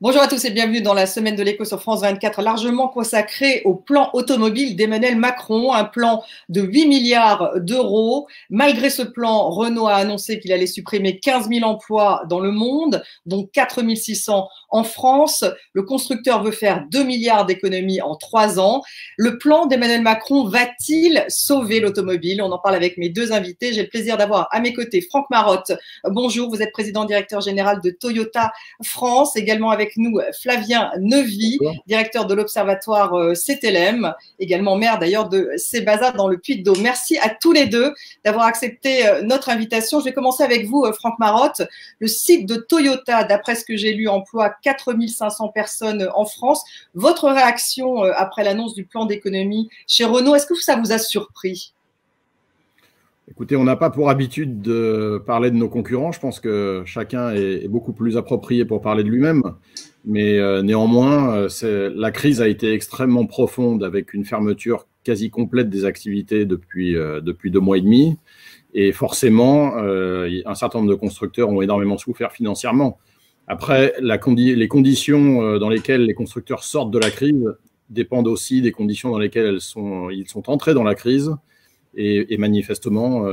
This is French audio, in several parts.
Bonjour à tous et bienvenue dans la semaine de l'écho sur France 24, largement consacrée au plan automobile d'Emmanuel Macron, un plan de 8 milliards d'euros. Malgré ce plan, Renault a annoncé qu'il allait supprimer 15 000 emplois dans le monde, dont 4 600 en France. Le constructeur veut faire 2 milliards d'économies en 3 ans. Le plan d'Emmanuel Macron va-t-il sauver l'automobile? On en parle avec mes deux invités. J'ai le plaisir d'avoir à mes côtés Franck Marotte. Bonjour, vous êtes président directeur général de Toyota France, également avec nous Flavien Neuvy, directeur de l'Observatoire CTLM, également maire d'ailleurs de Sébaza dans le Puy-de-Dôme. Merci à tous les deux d'avoir accepté notre invitation. Je vais commencer avec vous, Franck Marotte. Le site de Toyota, d'après ce que j'ai lu, emploie 4 500 personnes en France. Votre réaction après l'annonce du plan d'économie chez Renault, est-ce que ça vous a surpris ? Écoutez, on n'a pas pour habitude de parler de nos concurrents. Je pense que chacun est beaucoup plus approprié pour parler de lui-même. Mais néanmoins, la crise a été extrêmement profonde avec une fermeture quasi complète des activités depuis 2 mois et demi. Et forcément, un certain nombre de constructeurs ont énormément souffert financièrement. Après, les conditions dans lesquelles les constructeurs sortent de la crise dépendent aussi des conditions dans lesquelles ils sont entrés dans la crise. Et manifestement,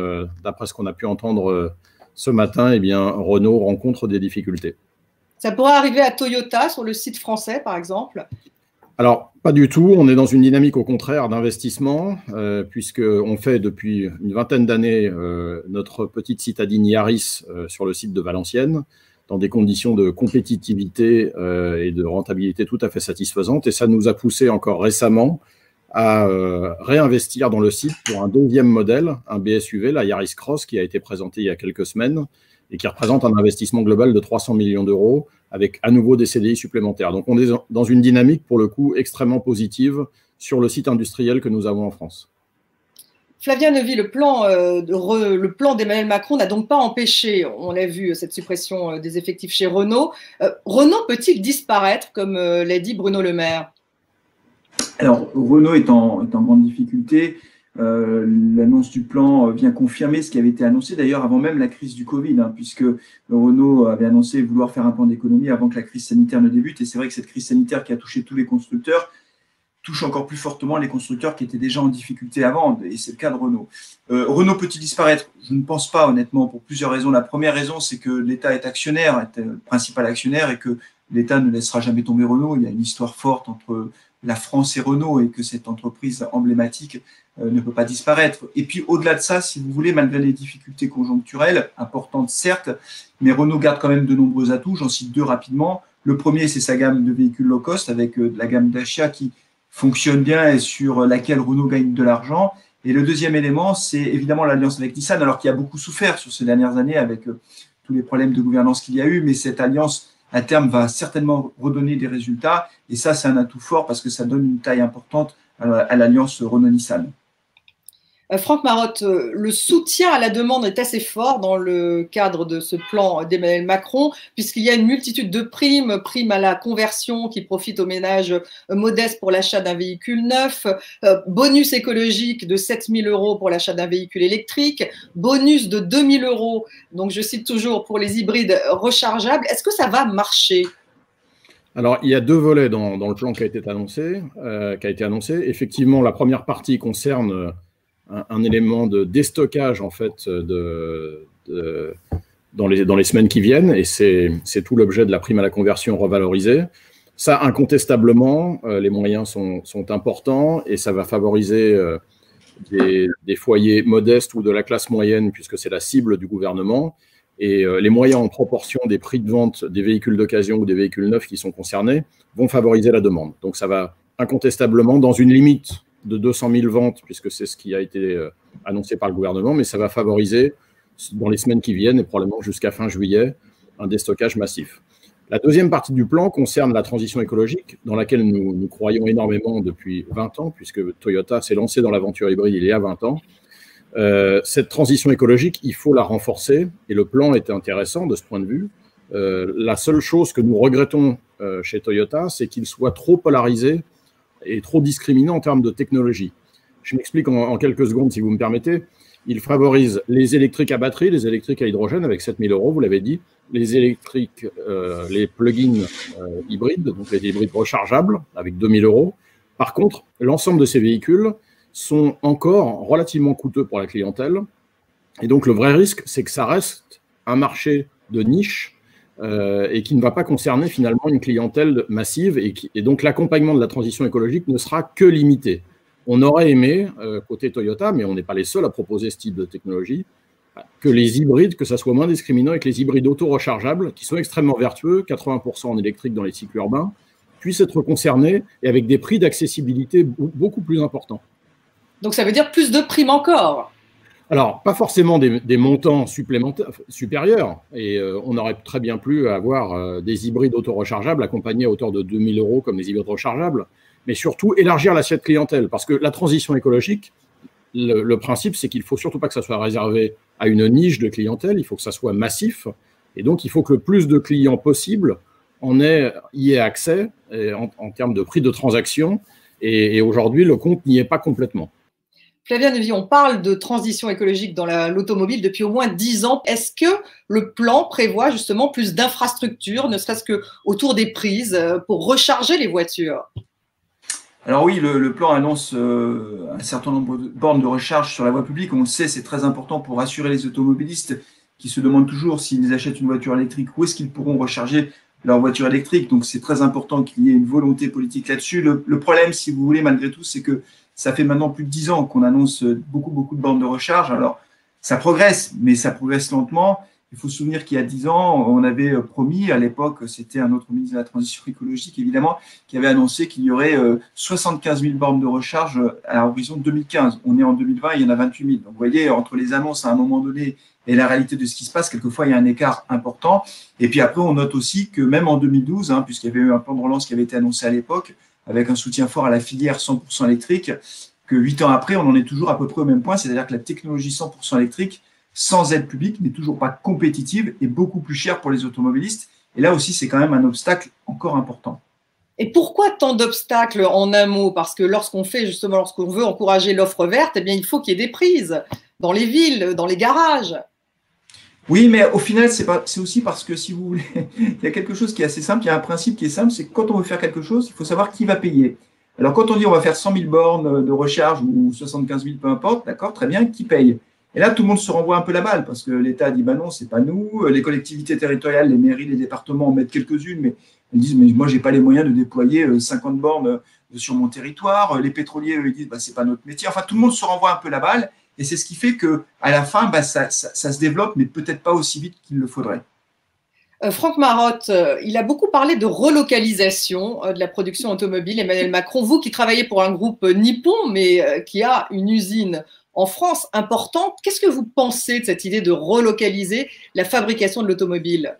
d'après ce qu'on a pu entendre ce matin, eh bien, Renault rencontre des difficultés. Ça pourrait arriver à Toyota sur le site français, par exemple? Alors, pas du tout. On est dans une dynamique, au contraire, d'investissement, puisqu'on fait depuis une vingtaine d'années notre petite citadine Yaris sur le site de Valenciennes, dans des conditions de compétitivité et de rentabilité tout à fait satisfaisantes. Et ça nous a poussé encore récemment à réinvestir dans le site pour un deuxième modèle, un BSUV, la Yaris Cross, qui a été présenté il y a quelques semaines et qui représente un investissement global de 300 millions d'euros avec à nouveau des CDI supplémentaires. Donc on est dans une dynamique, pour le coup, extrêmement positive sur le site industriel que nous avons en France. Flavien Neuvy, le plan d'Emmanuel Macron n'a donc pas empêché, on l'a vu, cette suppression des effectifs chez Renault. Renault peut-il disparaître, comme l'a dit Bruno Le Maire ? Alors, Renault est en grande difficulté. L'annonce du plan vient confirmer ce qui avait été annoncé d'ailleurs avant même la crise du Covid, puisque Renault avait annoncé vouloir faire un plan d'économie avant que la crise sanitaire ne débute. Et c'est vrai que cette crise sanitaire qui a touché tous les constructeurs touche encore plus fortement les constructeurs qui étaient déjà en difficulté avant, et c'est le cas de Renault. Renault peut-il disparaître? Je ne pense pas, honnêtement, pour plusieurs raisons. La première raison, c'est que l'État est actionnaire, est le principal actionnaire, et que l'État ne laissera jamais tomber Renault. Il y a une histoire forte entre la France et Renault, et que cette entreprise emblématique ne peut pas disparaître. Et puis, au-delà de ça, si vous voulez, malgré les difficultés conjoncturelles, importantes certes, mais Renault garde quand même de nombreux atouts. J'en cite deux rapidement. Le premier, c'est sa gamme de véhicules low cost, avec la gamme Dacia qui fonctionne bien et sur laquelle Renault gagne de l'argent. Et le deuxième élément, c'est évidemment l'alliance avec Nissan, alors qu'il a beaucoup souffert sur ces dernières années avec tous les problèmes de gouvernance qu'il y a eu, mais cette alliance, à terme, va certainement redonner des résultats. Et ça, c'est un atout fort parce que ça donne une taille importante à l'alliance Renault-Nissan. Franck Marotte, le soutien à la demande est assez fort dans le cadre de ce plan d'Emmanuel Macron, puisqu'il y a une multitude de primes à la conversion qui profitent aux ménages modestes pour l'achat d'un véhicule neuf, bonus écologique de 7 000 € pour l'achat d'un véhicule électrique, bonus de 2 000 €, donc je cite toujours, pour les hybrides rechargeables. Est-ce que ça va marcher ? Alors, il y a deux volets dans le plan qui a été annoncé. Effectivement, la première partie concerne un élément de déstockage en fait dans les semaines qui viennent, et c'est tout l'objet de la prime à la conversion revalorisée. Ça, incontestablement, les moyens sont importants et ça va favoriser des foyers modestes ou de la classe moyenne, puisque c'est la cible du gouvernement. Et les moyens en proportion des prix de vente des véhicules d'occasion ou des véhicules neufs qui sont concernés vont favoriser la demande. Donc ça va incontestablement, dans une limite de 200 000 ventes, puisque c'est ce qui a été annoncé par le gouvernement, mais ça va favoriser, dans les semaines qui viennent, et probablement jusqu'à fin juillet, un déstockage massif. La deuxième partie du plan concerne la transition écologique, dans laquelle nous croyons énormément depuis 20 ans, puisque Toyota s'est lancé dans l'aventure hybride il y a 20 ans. Cette transition écologique, il faut la renforcer, et le plan est intéressant de ce point de vue. La seule chose que nous regrettons chez Toyota, c'est qu'il soit trop polarisé et trop discriminant en termes de technologie. Je m'explique en quelques secondes, si vous me permettez. Il favorise les électriques à batterie, les électriques à hydrogène avec 7 000 €, vous l'avez dit, les électriques, les plug-in hybrides, donc les hybrides rechargeables avec 2 000 €. Par contre, l'ensemble de ces véhicules sont encore relativement coûteux pour la clientèle. Et donc, le vrai risque, c'est que ça reste un marché de niche et qui ne va pas concerner finalement une clientèle massive. Et donc, l'accompagnement de la transition écologique ne sera que limité. On aurait aimé, côté Toyota, mais on n'est pas les seuls à proposer ce type de technologie, que les hybrides, que ça soit moins discriminant et que les hybrides auto-rechargeables, qui sont extrêmement vertueux, 80% en électrique dans les cycles urbains, puissent être concernés et avec des prix d'accessibilité beaucoup plus importants. Donc ça veut dire plus de primes encore? Alors, pas forcément des montants supplémentaires, supérieurs, et on aurait très bien pu avoir des hybrides auto-rechargeables accompagnés à hauteur de 2 000 € comme les hybrides rechargeables, mais surtout élargir l'assiette clientèle, parce que la transition écologique, le principe, c'est qu'il ne faut surtout pas que ça soit réservé à une niche de clientèle, il faut que ça soit massif, et donc il faut que le plus de clients possible y ait accès en termes de prix de transaction, et aujourd'hui, le compte n'y est pas complètement. Flavien Neuvy, on parle de transition écologique dans l'automobile depuis au moins 10 ans. Est-ce que le plan prévoit justement plus d'infrastructures, ne serait-ce qu'autour des prises, pour recharger les voitures? Alors oui, le plan annonce un certain nombre de bornes de recharge sur la voie publique. On le sait, c'est très important pour rassurer les automobilistes qui se demandent toujours s'ils achètent une voiture électrique, où est-ce qu'ils pourront recharger leur voiture électrique. Donc c'est très important qu'il y ait une volonté politique là-dessus. Le problème, si vous voulez, malgré tout, c'est que ça fait maintenant plus de 10 ans qu'on annonce beaucoup de bornes de recharge. Alors ça progresse, mais ça progresse lentement. Il faut se souvenir qu'il y a 10 ans, on avait promis, à l'époque, c'était un autre ministre de la Transition écologique, évidemment, qui avait annoncé qu'il y aurait 75 000 bornes de recharge à l'horizon 2015. On est en 2020, il y en a 28 000. Donc, vous voyez, entre les annonces à un moment donné et la réalité de ce qui se passe, quelquefois, il y a un écart important. Et puis après, on note aussi que même en 2012, puisqu'il y avait eu un plan de relance qui avait été annoncé à l'époque, avec un soutien fort à la filière 100% électrique, que 8 ans après, on en est toujours à peu près au même point, c'est-à-dire que la technologie 100% électrique, sans aide publique, n'est toujours pas compétitive et beaucoup plus chère pour les automobilistes. Et là aussi, c'est quand même un obstacle encore important. Et pourquoi tant d'obstacles en un mot? Parce que lorsqu'on veut encourager l'offre verte, eh bien, il faut qu'il y ait des prises dans les villes, dans les garages. Oui, mais au final, c'est aussi parce que, si vous voulez, il y a quelque chose qui est assez simple, il y a un principe qui est simple, c'est que quand on veut faire quelque chose, il faut savoir qui va payer. Alors, quand on dit on va faire 100 000 bornes de recharge ou 75 000, peu importe, d'accord, très bien, qui paye? Et là, tout le monde se renvoie un peu la balle parce que l'État dit, bah non, c'est pas nous. Les collectivités territoriales, les mairies, les départements en mettent quelques-unes, mais elles disent, mais moi, j'ai pas les moyens de déployer 50 bornes sur mon territoire. Les pétroliers, eux, ils disent, bah, c'est pas notre métier. Enfin, tout le monde se renvoie un peu la balle. Et c'est ce qui fait que, à la fin, bah, ça se développe, mais peut-être pas aussi vite qu'il le faudrait. Franck Marotte, il a beaucoup parlé de relocalisation de la production automobile. Emmanuel Macron, vous qui travaillez pour un groupe nippon, mais qui a une usine en France importante, qu'est-ce que vous pensez de cette idée de relocaliser la fabrication de l'automobile?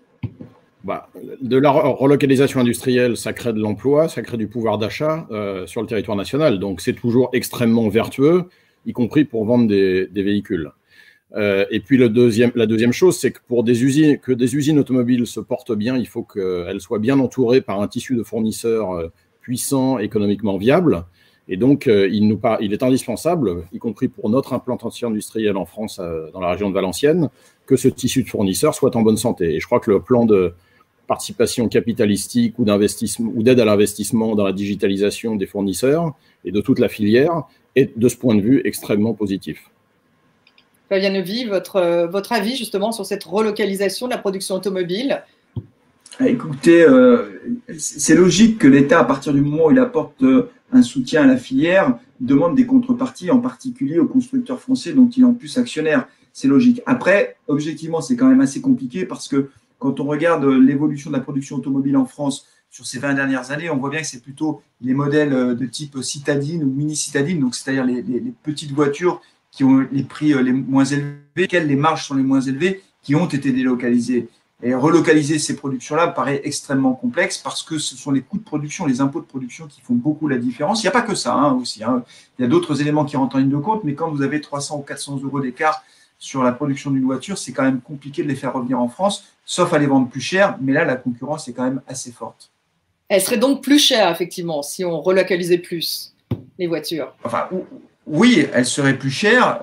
De la relocalisation industrielle, ça crée de l'emploi, ça crée du pouvoir d'achat sur le territoire national. Donc c'est toujours extrêmement vertueux, y compris pour vendre des véhicules. Et puis la deuxième chose, c'est que pour des usines automobiles se portent bien, il faut qu'elles soient bien entourées par un tissu de fournisseurs puissants, économiquement viables. Et donc, il est indispensable, y compris pour notre implantation industrielle en France, dans la région de Valenciennes, que ce tissu de fournisseurs soit en bonne santé. Et je crois que le plan de participation capitalistique ou d'investissement ou d'aide à l'investissement dans la digitalisation des fournisseurs et de toute la filière est, de ce point de vue, extrêmement positif. Flavien Neuvy, votre avis justement sur cette relocalisation de la production automobile? Écoutez, c'est logique que l'État, à partir du moment où il apporte un soutien à la filière, demande des contreparties, en particulier aux constructeurs français dont il est en plus actionnaire. C'est logique. Après, objectivement, c'est quand même assez compliqué parce que quand on regarde l'évolution de la production automobile en France sur ces 20 dernières années, on voit bien que c'est plutôt les modèles de type citadine ou mini-citadine, donc c'est-à-dire les petites voitures qui ont les prix les moins élevés, lesquelles les marges sont les moins élevées, qui ont été délocalisées. Et relocaliser ces productions-là paraît extrêmement complexe parce que ce sont les coûts de production, les impôts de production qui font beaucoup la différence. Il n'y a pas que ça aussi. Il y a d'autres éléments qui rentrent en ligne de compte, mais quand vous avez 300 ou 400 euros d'écart sur la production d'une voiture, c'est quand même compliqué de les faire revenir en France, sauf à les vendre plus cher. Mais là, la concurrence est quand même assez forte. Elle serait donc plus chère, effectivement, si on relocalisait plus les voitures. Enfin, Oui, elles seraient plus chères.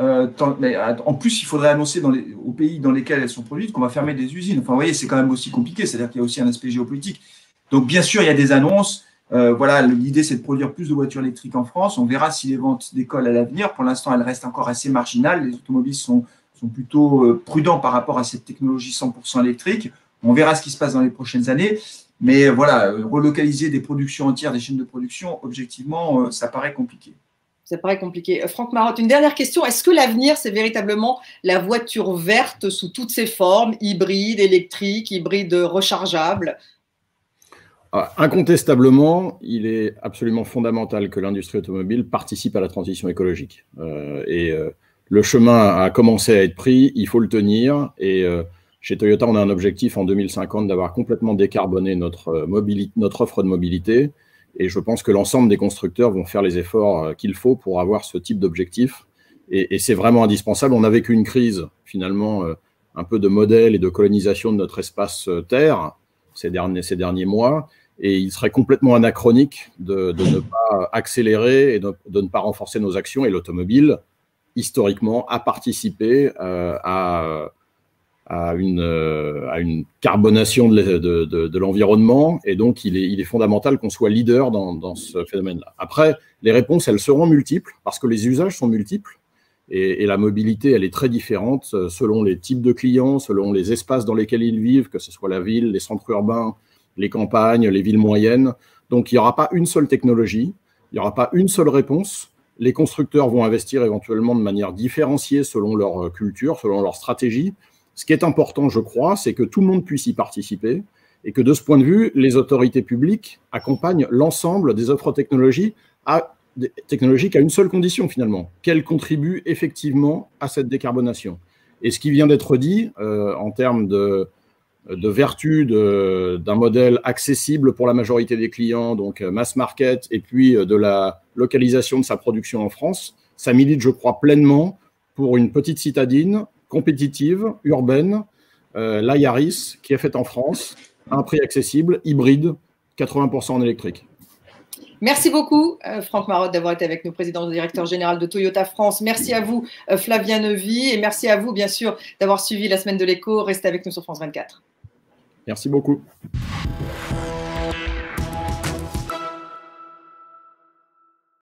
Mais en plus, il faudrait annoncer aux pays dans lesquels elles sont produites qu'on va fermer des usines. Enfin, vous voyez, c'est quand même aussi compliqué. C'est-à-dire qu'il y a aussi un aspect géopolitique. Donc, bien sûr, il y a des annonces. Voilà, l'idée, c'est de produire plus de voitures électriques en France. On verra si les ventes décollent à l'avenir. Pour l'instant, elles restent encore assez marginales. Les automobilistes sont plutôt prudents par rapport à cette technologie 100% électrique. On verra ce qui se passe dans les prochaines années. Mais voilà, relocaliser des productions entières, des chaînes de production, objectivement, ça paraît compliqué. Ça paraît compliqué. Franck Marotte, une dernière question. Est-ce que l'avenir, c'est véritablement la voiture verte sous toutes ses formes, hybride, électrique, hybride rechargeable? Incontestablement, il est absolument fondamental que l'industrie automobile participe à la transition écologique. Le chemin a commencé à être pris, il faut le tenir. Et chez Toyota, on a un objectif en 2050 d'avoir complètement décarboné notre offre de mobilité. Et je pense que l'ensemble des constructeurs vont faire les efforts qu'il faut pour avoir ce type d'objectif. Et c'est vraiment indispensable. On a vécu une crise, finalement, un peu de modèle et de colonisation de notre espace Terre ces derniers mois. Et il serait complètement anachronique de ne pas accélérer et de ne pas renforcer nos actions. Et l'automobile, historiquement, a participé à une carbonation de l'environnement, et donc il est fondamental qu'on soit leader dans ce phénomène-là. Après, les réponses, elles seront multiples, parce que les usages sont multiples, et la mobilité, elle est très différente selon les types de clients, selon les espaces dans lesquels ils vivent, que ce soit la ville, les centres urbains, les campagnes, les villes moyennes. Donc il n'y aura pas une seule technologie, il n'y aura pas une seule réponse. Les constructeurs vont investir éventuellement de manière différenciée selon leur culture, selon leur stratégie. Ce qui est important, je crois, c'est que tout le monde puisse y participer et que de ce point de vue, les autorités publiques accompagnent l'ensemble des offres technologiques à une seule condition finalement, qu'elles contribuent effectivement à cette décarbonation. Et ce qui vient d'être dit en termes de vertu d'un modèle accessible pour la majorité des clients, donc mass market, et puis de la localisation de sa production en France, ça milite, je crois, pleinement pour une petite citadine compétitive, urbaine, la Yaris, qui est faite en France, à un prix accessible, hybride, 80% en électrique. Merci beaucoup, Franck Marotte, d'avoir été avec nous, président directeur général de Toyota France. Merci à vous, Flavien Neuvy, et merci à vous, bien sûr, d'avoir suivi la Semaine de l'Éco. Restez avec nous sur France 24. Merci beaucoup.